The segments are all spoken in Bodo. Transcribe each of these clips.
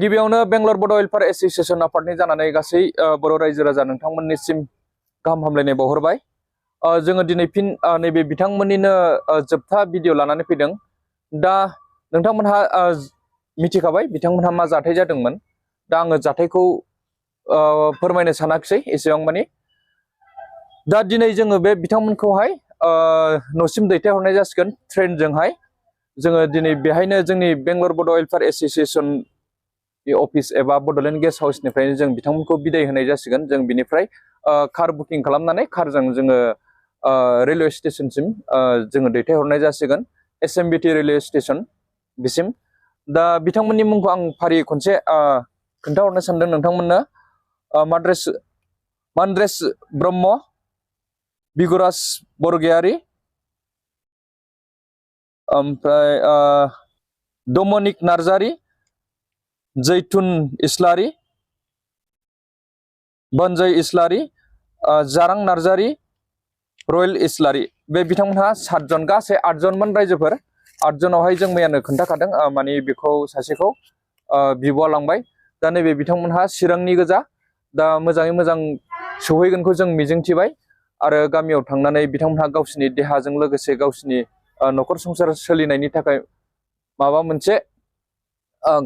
गिबियावनो बेंगलर बड' वेलफेयार एस'सिएशन आफादनि जानानै गासै बर' रायजो राजा नोंथांमोननिसिम गाहाम हामलायनाय बावहरबाय। जोङो दिनै फिन नैबे बिथांमोननिनो जोबथा भिडिअ लानानै फैदों। दा नोंथांमोनहा मिथिखाबाय बिथांमोनहा मा जाथाय जादोंमोन। दा आङो जाथायखौ फोरमायनो सानाखिसै एसेबां मानि। दा दिनै जोङो बे बिथांमोनखौहाय न'सिम दैथायहरनाय जासिगोन ट्रेनजोंहाय। जोङो दिनै बेहायनो जोंनि बेंगलर बड' वेलफेयार एस'सिएशन अफिस एबा बड'लेण्ड गेस्ट हाउसनिफ्रायनो जों बिथांमोनखौ बिदाय होनाय जासिगोन। जों बिनिफ्राय कार बुकिं खालामनानै कारजों जोङो रेलवे स्टेशनसिम जोङो दैथायहरनाय जासिगोन, SMBT रेलवे स्टेशन बिसिम। दा बिथांमोननि मुंखौ आं फारि खनसे खोन्थाहरनो सानदों नोंथांमोननो। मानद्रेस ब्रह्म, बिगुराज बरगयारि, ओमफ्राय डमनिक नार्जारि, जैथुन इस्लारि, बनजय इस्लारि, जारां नार्जारि, रयेल इस्लारि। बे बिथांमोनहा 7 जन, गासै 8 जनमोन रायजोफोर। 8 जनावहाय जों मैयानो खोन्थाखादों माने बेखौ सासेखौ बिब'आ लांबाय। दा नैबे बिथांमोनहा चिरांनि गोजा। दा मोजाङै मोजां सौहैगोनखौ जों मिजिंथिबाय आरो गामियाव थांनानै बिथांमोनहा गावसिनि देहाजों लोगोसे गावसिनि न'खर संसार सोलिनायनि थाखाय माबा मोनसे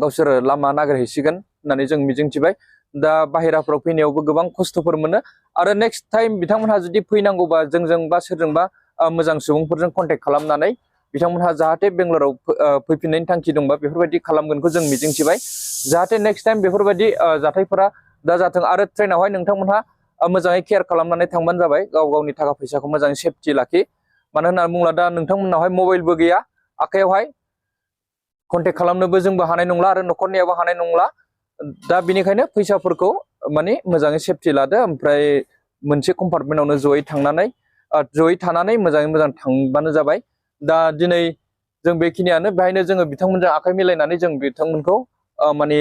गावसोरो लामा नागिरहैसिगोन होननानै जों मिजिंथिबाय। दा बाहेराफ्राव फैनायावबो गोबां खस्थ'फोर मोनो आरो नेक्स्ट टाइम बिथांमोनहा जुदि फैनांगौबा जोंजों बा सोरजोंबा मोजां सुबुंफोरजों कन्टेक्ट खालामनानै बिथांमोनहा जाहाथे बेंगलराव फैफिननायनि थांखि दंबा बेफोरबायदि खालामगोनखौ जों मिजिंथिबाय। जाहाथे नेक्स्ट टाइम बेफोरबायदि जाथायफोरा दा जाथों आरो ट्रेनावहाय नोंथांमोनहा मोजाङै केयार खालामनानै थांबानो जाबाय। गाव गावनि थाखा फैसाखौ मोजाङै सेफटि लाखि। मानो होननानै बुङोब्ला दा नोंथांमोननावहाय मबाइलबो गैया आखाइयावहाय, कन्टेक्ट खालामनोबो जोंबो हानाय नंला आरो न'खरनियाबो हानाय नंला। दा बेनिखायनो फैसाफोरखौ माने मोजाङै सेफटि लादो, ओमफ्राय मोनसे कम्पार्टमेन्टावनो जयै थांनानै जयै थानानै मोजाङै मोजां थांबानो जाबाय। दा दिनै जों बेखिनियानो, बेहायनो जोङो बिथांमोनजों आखाइ मिलायनानै जों बिथांमोनखौ माने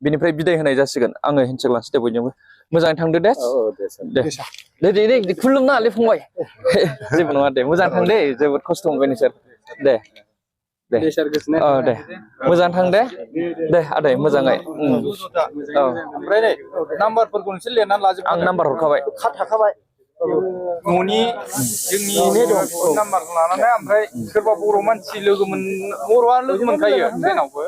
बिनिफ्राय बिदाय होनाय जासिगोन। आङो हेन्डसेक लानोसै दे बयनियावबो। मोजाङै थांदो दे। दे खुलुमनाङालै फंबाय। जेबो नङा दे, मोजां थां दे, जोबोद खस्थ' मोनबाय नोंसोर। दे दे दे मोजां थां दे। दे आदै मोजाङै। ओमफ्राय नै नाम्बारफोरखौ नोंसोर लिरनानै लाजोब। आं नाम्बार हरखाबाय, थाखाबाय न'नि जोंनि नाम्बारखौ लानानै। ओमफ्राय सोरबा बर' मानसि बर'आ लोगो मोनखायो जेनावबो।